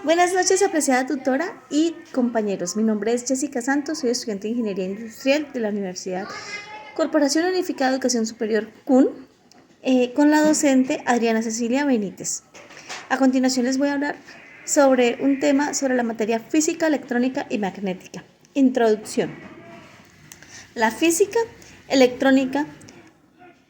Buenas noches, apreciada tutora y compañeros. Mi nombre es Jessica Santos, soy estudiante de Ingeniería Industrial de la Universidad Corporación Unificada de Educación Superior CUN, con la docente Adriana Cecilia Benítez. A continuación les voy a hablar sobre un tema sobre la materia física, electrónica y magnética. Introducción. La física electrónica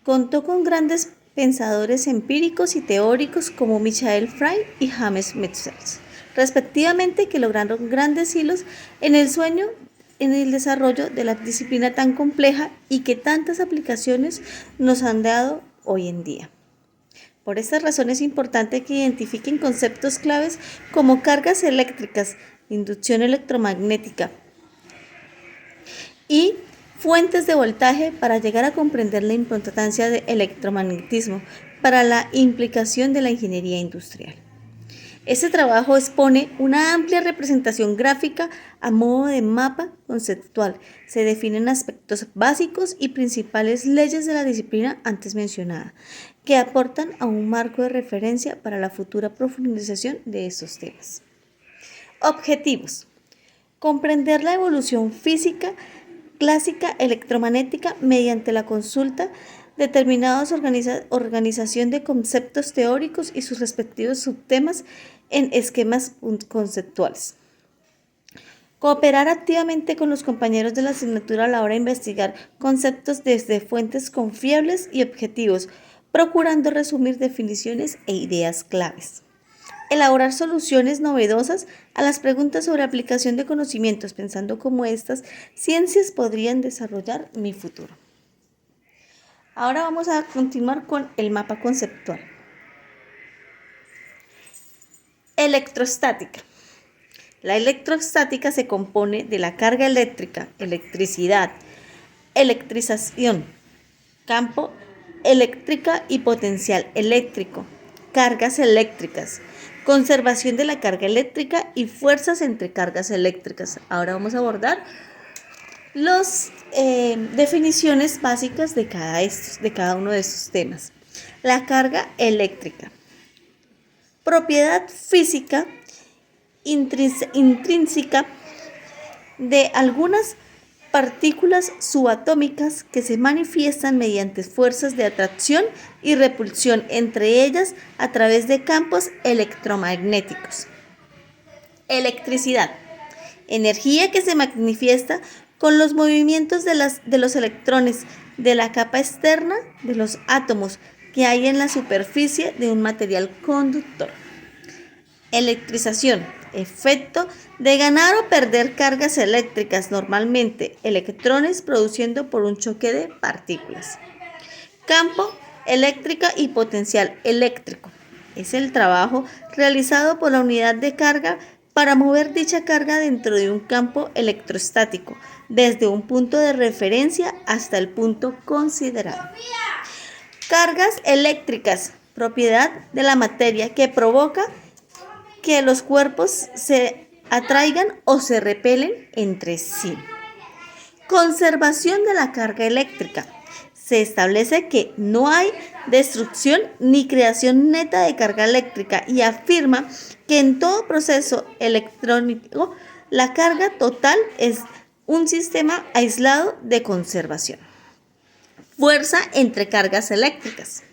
contó con grandes pensadores empíricos y teóricos como Michael Frey y James Metzels, respectivamente, que lograron grandes hilos en el desarrollo de la disciplina tan compleja y que tantas aplicaciones nos han dado hoy en día. Por esta razón es importante que identifiquen conceptos claves como cargas eléctricas, inducción electromagnética y fuentes de voltaje para llegar a comprender la importancia del electromagnetismo para la implicación de la ingeniería industrial. Este trabajo expone una amplia representación gráfica a modo de mapa conceptual. Se definen aspectos básicos y principales leyes de la disciplina antes mencionada, que aportan a un marco de referencia para la futura profundización de estos temas. Objetivos: comprender la evolución física clásica electromagnética mediante la consulta determinados organización de conceptos teóricos y sus respectivos subtemas en esquemas conceptuales. Cooperar activamente con los compañeros de la asignatura a la hora de investigar conceptos desde fuentes confiables y objetivos, procurando resumir definiciones e ideas claves. Elaborar soluciones novedosas a las preguntas sobre aplicación de conocimientos, pensando cómo estas ciencias podrían desarrollar mi futuro. Ahora vamos a continuar con el mapa conceptual. Electrostática. La electrostática se compone de la carga eléctrica, electricidad, electrización, campo eléctrica y potencial eléctrico, cargas eléctricas, conservación de la carga eléctrica y fuerzas entre cargas eléctricas. Ahora vamos a abordar las definiciones básicas de cada uno de estos temas. La carga eléctrica. Propiedad física intrínseca de algunas partículas subatómicas que se manifiestan mediante fuerzas de atracción y repulsión entre ellas a través de campos electromagnéticos. Electricidad. Energía que se manifiesta con los movimientos de los electrones de la capa externa de los átomos que hay en la superficie de un material conductor. Electrización. Efecto de ganar o perder cargas eléctricas, normalmente electrones produciendo por un choque de partículas. Campo eléctrica y potencial eléctrico. Es el trabajo realizado por la unidad de carga para mover dicha carga dentro de un campo electrostático, desde un punto de referencia hasta el punto considerado. Cargas eléctricas, propiedad de la materia que provoca que los cuerpos se atraigan o se repelen entre sí. Conservación de la carga eléctrica. Se establece que no hay destrucción ni creación neta de carga eléctrica y afirma que en todo proceso electrónico la carga total es un sistema aislado de conservación. Fuerza entre cargas eléctricas.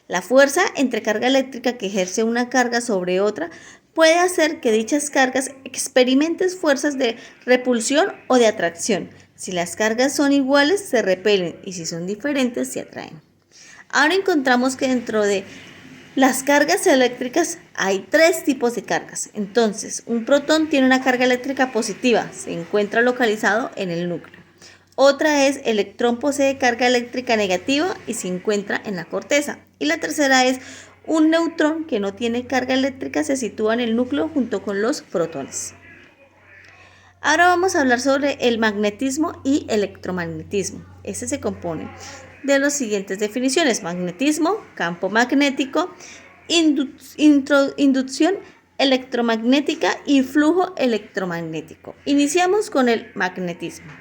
La fuerza entre carga eléctrica que ejerce una carga sobre otra puede hacer que dichas cargas experimenten fuerzas de repulsión o de atracción. Si las cargas son iguales, se repelen, y si son diferentes, se atraen. Ahora encontramos que dentro de las cargas eléctricas hay tres tipos de cargas. Entonces, un protón tiene una carga eléctrica positiva, se encuentra localizado en el núcleo. Otra es electrón posee carga eléctrica negativa y se encuentra en la corteza. Y la tercera es un neutrón que no tiene carga eléctrica, se sitúa en el núcleo junto con los protones. Ahora vamos a hablar sobre el magnetismo y electromagnetismo. Este se compone de las siguientes definiciones: magnetismo, campo magnético, inducción electromagnética y flujo electromagnético. Iniciamos con el magnetismo.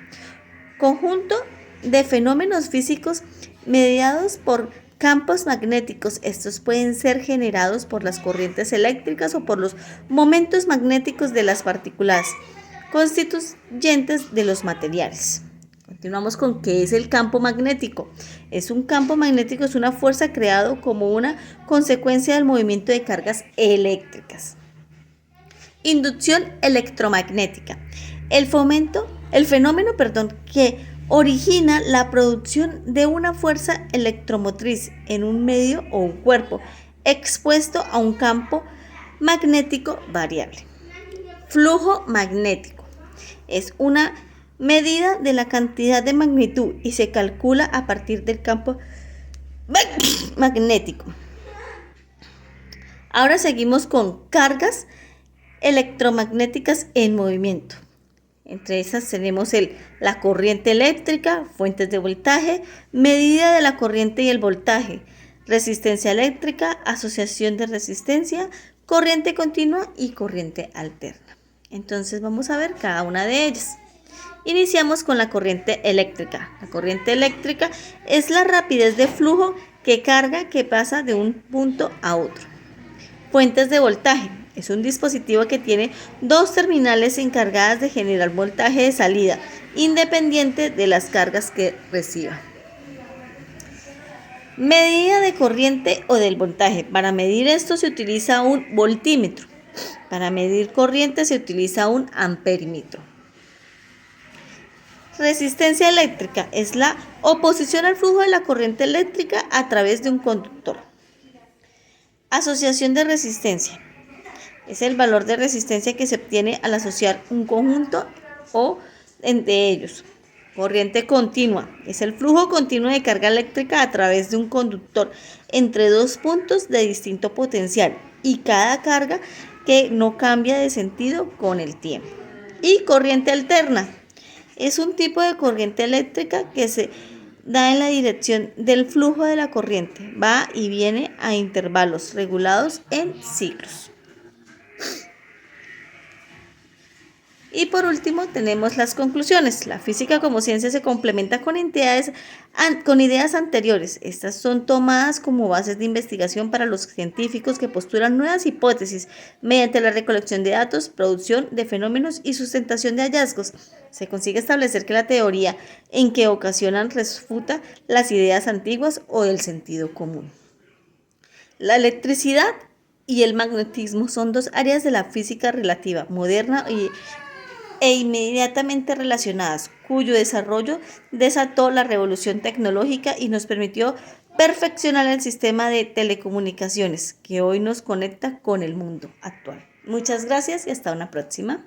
Conjunto de fenómenos físicos mediados por Campos magnéticos, estos pueden ser generados por las corrientes eléctricas o por los momentos magnéticos de las partículas constituyentes de los materiales. Continuamos con qué es el campo magnético. Un campo magnético es una fuerza creada como una consecuencia del movimiento de cargas eléctricas. Inducción electromagnética. El fenómeno que origina la producción de una fuerza electromotriz en un medio o un cuerpo expuesto a un campo magnético variable. Flujo magnético. Es una medida de la cantidad de magnitud y se calcula a partir del campo magnético. Ahora seguimos con cargas electromagnéticas en movimiento. Entre esas tenemos la corriente eléctrica, fuentes de voltaje, medida de la corriente y el voltaje, resistencia eléctrica, asociación de resistencia, corriente continua y corriente alterna. Entonces vamos a ver cada una de ellas. Iniciamos con la corriente eléctrica. La corriente eléctrica es la rapidez de flujo que pasa de un punto a otro. Fuentes de voltaje. Es un dispositivo que tiene dos terminales encargadas de generar voltaje de salida, independiente de las cargas que reciba. Medida de corriente o del voltaje. Para medir esto se utiliza un voltímetro. Para medir corriente se utiliza un amperímetro. Resistencia eléctrica es la oposición al flujo de la corriente eléctrica a través de un conductor. Asociación de resistencia. Es el valor de resistencia que se obtiene al asociar un conjunto o entre ellos. Corriente continua. Es el flujo continuo de carga eléctrica a través de un conductor entre dos puntos de distinto potencial y cada carga que no cambia de sentido con el tiempo. Y corriente alterna. Es un tipo de corriente eléctrica que se da en la dirección del flujo de la corriente. Va y viene a intervalos regulados en ciclos. Y por último tenemos las conclusiones. La física como ciencia se complementa con ideas anteriores. Estas son tomadas como bases de investigación para los científicos que postulan nuevas hipótesis mediante la recolección de datos, producción de fenómenos y sustentación de hallazgos. Se consigue establecer que la teoría en que ocasionan refuta las ideas antiguas o el sentido común. La electricidad y el magnetismo son dos áreas de la física relativa, moderna e inmediatamente relacionadas, cuyo desarrollo desató la revolución tecnológica y nos permitió perfeccionar el sistema de telecomunicaciones que hoy nos conecta con el mundo actual. Muchas gracias y hasta una próxima.